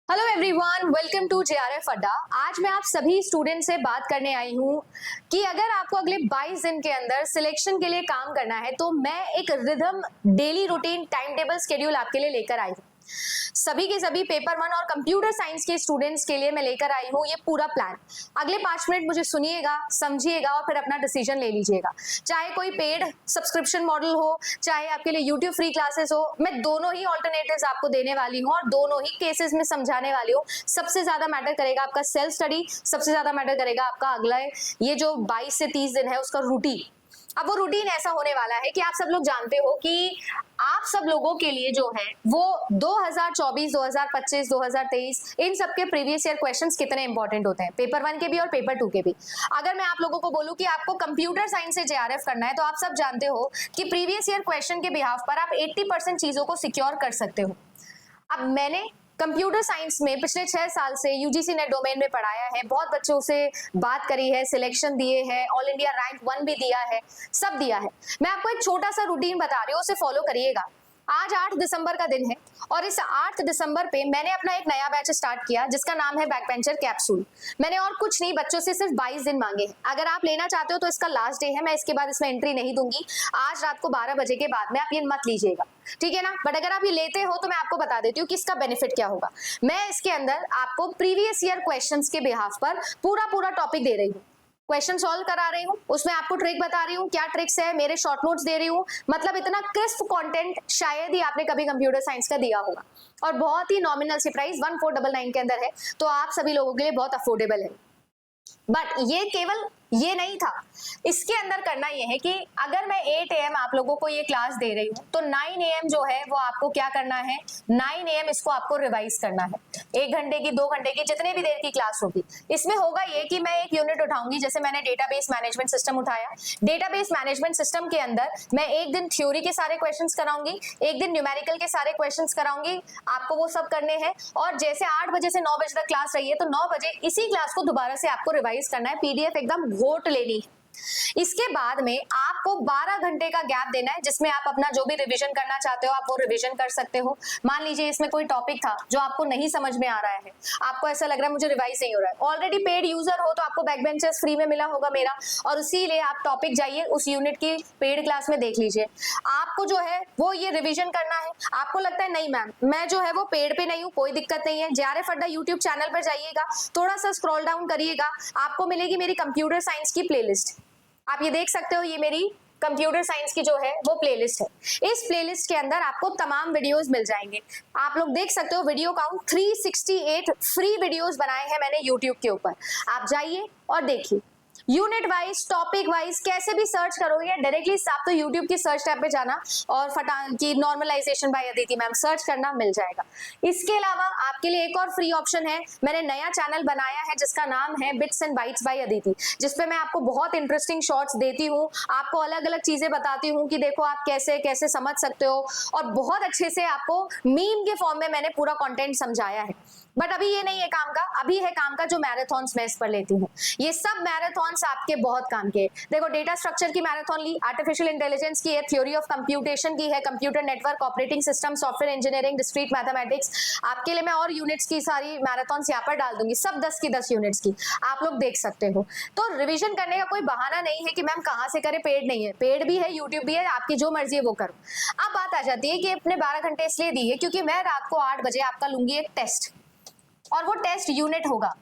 Hello everyone, welcome to JRF Adda. आज मैं आप सभी स्टूडेंट से बात करने आई हूँ कि अगर आपको अगले 22 दिन के अंदर सिलेक्शन के लिए काम करना है तो मैं एक rhythm daily routine time table schedule आपके लिए लेकर आई हूँ। सभी के सभी पेपर 1 और कंप्यूटर साइंस के स्टूडेंट्स के लिए मैं लेकर आई हूँ ये पूरा प्लान। अगले 5 मिनट मुझे सुनिएगा, समझिएगा और फिर अपना डिसीजन ले लीजिएगा। चाहे कोई पेड सब्सक्रिप्शन मॉडल हो, चाहे आपके लिए यूट्यूब फ्री क्लासेस हो, मैं दोनों ही ऑल्टरनेटिव्स आपको देने वाली हूँ और दोनों ही केसेस में समझाने वाली हूँ। सबसे ज्यादा मैटर करेगा आपका सेल्फ स्टडी, सबसे ज्यादा मैटर करेगा आपका अगला ये जो 22 से 30 दिन है उसका रूटीन। अब वो रूटीन ऐसा होने वाला है कि आप सब लोग जानते हो कि आप सब लोगों के लिए जो है वो 2024, 2025, 2023 इन सब के प्रीवियस ईयर क्वेश्चंस कितने इंपॉर्टेंट होते हैं, पेपर 1 के भी और पेपर 2 के भी। अगर मैं आप लोगों को बोलूं कि आपको कंप्यूटर साइंस से जेआरएफ करना है तो आप सब जानते हो कि प्रीवियस ईयर क्वेश्चन के बिहाफ पर आप 80% चीजों को सिक्योर कर सकते हो। अब मैंने कंप्यूटर साइंस में पिछले 6 साल से यूजीसी नेट डोमेन में पढ़ाया है, बहुत बच्चों से बात करी है, सिलेक्शन दिए हैं, ऑल इंडिया रैंक 1 भी दिया है, सब दिया है। मैं आपको एक छोटा सा रूटीन बता रही हूँ, उसे फॉलो करिएगा। आज 8 दिसंबर का दिन है और इस 8 दिसंबर पे मैंने अपना एक नया बैच स्टार्ट किया जिसका नाम है बैक बेंचर कैप्सूल। मैंने और कुछ नहीं, बच्चों से सिर्फ 22 दिन मांगे हैं। अगर आप लेना चाहते हो तो इसका लास्ट डे है, मैं इसके बाद इसमें एंट्री नहीं दूंगी। आज रात को 12 बजे के बाद में आप ये मत लीजिएगा, ठीक है ना। बट अगर आप ये लेते हो तो मैं आपको बता देती हूँ कि इसका बेनिफिट क्या होगा। मैं इसके अंदर आपको प्रीवियस ईयर क्वेश्चंस के बिहाफ पर पूरा टॉपिक दे रही हूँ, क्वेश्चन सॉल्व करा रही हूँ, उसमें आपको ट्रिक बता रही हूँ, क्या ट्रिक्स है, मेरे शॉर्ट नोट्स दे रही हूँ। मतलब इतना क्रिस्प कंटेंट शायद ही आपने कभी कंप्यूटर साइंस का दिया होगा और बहुत ही नॉमिनल सी प्राइस 1499 के अंदर है, तो आप सभी लोगों के लिए बहुत अफोर्डेबल है। बट ये केवल ये नहीं था, इसके अंदर करना ये है कि अगर मैं 8 AM आप लोगों को ये क्लास दे रही हूँ तो 9 AM जो है वो आपको क्या करना है, 9 AM इसको आपको रिवाइज करना है। 1 घंटे की, 2 घंटे की, जितने भी देर की क्लास होगी। इसमें होगा ये कि मैं एक यूनिट उठाऊंगी, जैसे मैंने डेटाबेस मैनेजमेंट सिस्टम उठाया। डेटाबेस मैनेजमेंट सिस्टम के अंदर मैं एक दिन थ्योरी के सारे क्वेश्चन कराऊंगी, एक दिन न्यूमेरिकल के सारे क्वेश्चन कराऊंगी, आपको वो सब करने हैं। और जैसे 8 बजे से 9 बजे तक क्लास रही है तो 9 बजे इसी क्लास को दोबारा से आपको रिवाइज करना है, पीडीएफ एकदम घोट लेनी है। इसके बाद में आपको 12 घंटे का गैप देना है जिसमें आप अपना जो भी रिवीजन करना चाहते हो आप वो रिवीजन कर सकते हो। मान लीजिए इसमें कोई टॉपिक था जो आपको नहीं समझ में आ रहा है, आपको ऐसा लग रहा है मुझे रिवाइज नहीं हो रहा है, ऑलरेडी पेड यूजर हो तो आपको बैक बेंचर्स फ्री में मिला होगा मेरा, और इसीलिए आप टॉपिक जाइए उस यूनिट की पेड क्लास में देख लीजिए। आपको जो है वो ये रिविजन करना है। आपको लगता है नहीं मैम मैं जो है वो पेड पे नहीं हूँ, कोई दिक्कत नहीं है, जेआरएफ अड्डा यूट्यूब चैनल पर जाइएगा, थोड़ा सा स्क्रॉल डाउन करिएगा, आपको मिलेगी मेरी कंप्यूटर साइंस की प्लेलिस्ट। आप ये देख सकते हो, ये मेरी कंप्यूटर साइंस की जो है वो प्लेलिस्ट है। इस प्लेलिस्ट के अंदर आपको तमाम वीडियोस मिल जाएंगे। आप लोग देख सकते हो वीडियो काउंट 368 फ्री वीडियोस बनाए हैं मैंने यूट्यूब के ऊपर। आप जाइए और देखिए, यूनिट वाइज, टॉपिक वाइज कैसे भी सर्च करोगे डायरेक्टली आप तो यूट्यूब की सर्च टैब पे जाना और फटान की normalisation by Aditi ma'am search करना, मिल जाएगा। इसके अलावा आपके लिए एक और फ्री ऑप्शन है, मैंने नया चैनल बनाया है जिसका नाम है bits and bytes by Aditi, जिसपे मैं आपको बहुत इंटरेस्टिंग शॉर्ट्स देती हूँ, आपको अलग अलग चीजें बताती हूँ कि देखो आप कैसे कैसे समझ सकते हो, और बहुत अच्छे से आपको मीम के फॉर्म में मैंने पूरा कंटेंट समझाया है। बट अभी ये नहीं है काम का, अभी है काम का जो मैराथन्स मैं इस पर लेती हूँ। ये सब मैराथन्स आपके बहुत काम के। देखो डेटा स्ट्रक्चर की मैराथन ली, आर्टिफिशियल इंटेलिजेंस की है, थ्योरी ऑफ कंप्यूटेशन की है, computer network, operating system, software engineering, discrete mathematics. आपके लिए मैं और यूनिट्स की सारी मैराथन्स यहाँ पर डाल दूंगी, सब 10 की 10 यूनिट्स की आप लोग देख सकते हो। तो रिविजन करने का कोई बहाना नहीं है कि मैम कहाँ से करें, पेड नहीं है, पेड भी है, यूट्यूब भी है, आपकी जो मर्जी है वो करो। अब बात आ जाती है कि अपने 12 घंटे इसलिए दी है क्योंकि मैं रात को 8 बजे आपका लूंगी एक टेस्ट, और वो टेस्ट यूनिट होगा,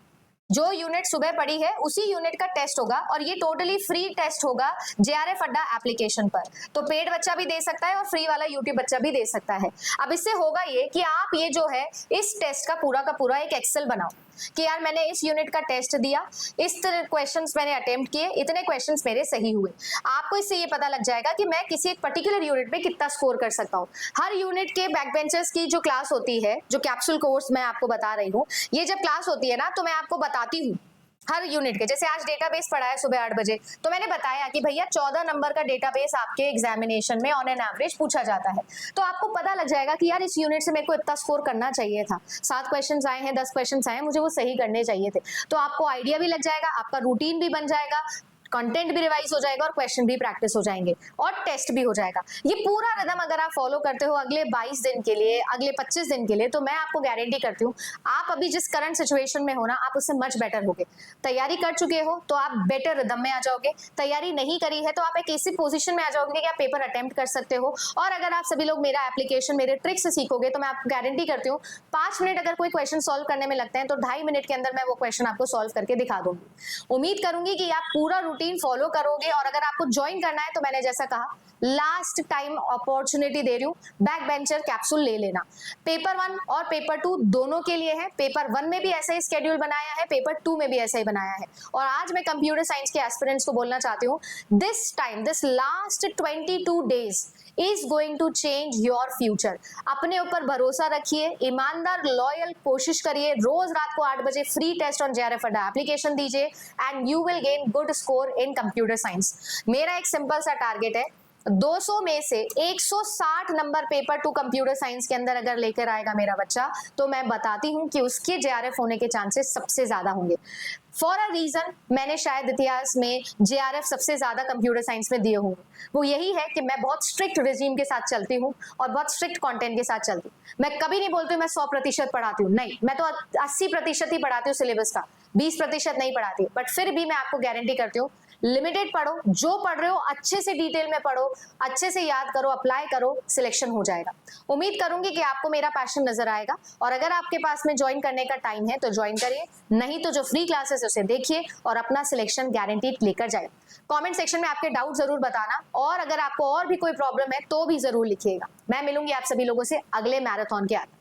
जो यूनिट सुबह पढ़ी है उसी यूनिट का टेस्ट होगा, और ये टोटली फ्री टेस्ट होगा जेआरएफ अड्डा एप्लीकेशन पर। तो पेड बच्चा भी दे सकता है और फ्री वाला यूट्यूब बच्चा भी दे सकता है। अब इससे होगा ये कि आप ये जो है इस टेस्ट का पूरा एक एक्सेल बनाओ कि यार मैंने इस यूनिट का टेस्ट दिया, इस तरह क्वेश्चंस मैंने अटेम्प्ट किए, इतने क्वेश्चंस मेरे सही हुए। आपको इससे ये पता लग जाएगा कि मैं किसी एक पर्टिकुलर यूनिट पे कितना स्कोर कर सकता हूँ। हर यूनिट के बैक बेंचर्स की जो क्लास होती है, जो कैप्सूल कोर्स मैं आपको बता रही हूँ, ये जब क्लास होती है ना तो मैं आपको बताती हूँ हर यूनिट के। जैसे आज डेटाबेस पढ़ा है सुबह 8 बजे, तो मैंने बताया कि भैया 14 नंबर का डेटाबेस आपके एग्जामिनेशन में ऑन एन एवरेज पूछा जाता है। तो आपको पता लग जाएगा कि यार इस यूनिट से मेरे को इतना स्कोर करना चाहिए था, 7 क्वेश्चंस आए हैं, 10 क्वेश्चंस आए हैं, मुझे वो सही करने चाहिए थे। तो आपको आइडिया भी लग जाएगा, आपका रूटीन भी बन जाएगा, कंटेंट भी रिवाइज हो जाएगा और क्वेश्चन भी प्रैक्टिस हो जाएंगे और टेस्ट भी हो जाएगा। ये पूरा रिदम अगर आप फॉलो करते हो अगले 22 दिन के लिए, अगले 25 दिन के लिए, तो मैं आपको गारंटी करती हूँ आप अभी जिस करंट सिचुएशन में हो ना, आप उससे मच बेटर होगे। तैयारी कर चुके हो तो आप बेटर रिदम में आ जाओगे, तैयारी नहीं करी है तो आप एक ऐसी पोजीशन में आ जाओगे कि आप पेपर अटेम्प्ट कर सकते हो। और अगर आप सभी लोग मेरा एप्लीकेशन, मेरे ट्रिक्स से सीखोगे तो मैं आपको गारंटी करती हूँ 5 मिनट अगर कोई क्वेश्चन सॉल्व करने में लगते हैं तो 2.5 मिनट के अंदर मैं वो क्वेश्चन आपको सॉल्व करके दिखा दूंगी। उम्मीद करूंगी कि आप पूरा रूटीन फॉलो करोगे। और अगर आपको ज्वाइन करना है तो मैंने जैसा कहा, लास्ट टाइम अपॉर्चुनिटी दे रही हूँ, बैक बेंचर कैप्सूल ले लेना। पेपर 1 और पेपर 2 दोनों के लिए है। पेपर 1 में भी ऐसा ही स्केड्यूल बनाया है, पेपर 2 में भी ऐसा ही बनाया है। और आज मैं कंप्यूटर साइंस के एस्पिरेंट्स को बोलना चाहती हूँ, this time, this last 22 days is going to change your future. अपने ऊपर भरोसा रखिए, ईमानदार लॉयल कोशिश करिए, रोज रात को 8 बजे फ्री टेस्ट ऑन JRF अड्डा एप्लीकेशन दीजिए and you will gain good score in computer science. मेरा एक सिंपल सा टारगेट है, 200 में से 160 नंबर पेपर 2 कंप्यूटर साइंस के अंदर अगर लेकर आएगा मेरा बच्चा, तो मैं बताती हूं कि उसके JRF होने के चांसेस सबसे ज्यादा होंगे। फॉर अ रीजन, मैंने शायद इतिहास में JRF सबसे ज्यादा कंप्यूटर साइंस में दिए होंगे। वो यही है कि मैं बहुत स्ट्रिक्ट रेजिम के साथ चलती हूँ और बहुत स्ट्रिक्ट कंटेंट के साथ चलती हूँ। मैं कभी नहीं बोलती हूँ मैं 100% पढ़ाती हूँ, नहीं, मैं तो 80% ही पढ़ाती हूँ सिलेबस का, 20% नहीं पढ़ाती। बट फिर भी मैं आपको गारंटी करती हूँ, लिमिटेड पढ़ो, जो पढ़ रहे हो अच्छे से डिटेल में पढ़ो, अच्छे से याद करो, अप्लाई करो, सिलेक्शन हो जाएगा। उम्मीद करूंगी कि आपको मेरा पैशन नजर आएगा। और अगर आपके पास में ज्वाइन करने का टाइम है तो ज्वाइन करिए, नहीं तो जो फ्री क्लासेस है उसे देखिए और अपना सिलेक्शन गारंटीड लेकर जाए। कमेंट सेक्शन में आपके डाउट जरूर बताना, और अगर आपको और भी कोई प्रॉब्लम है तो भी जरूर लिखिएगा। मैं मिलूंगी आप सभी लोगों से अगले मैराथन के आगे।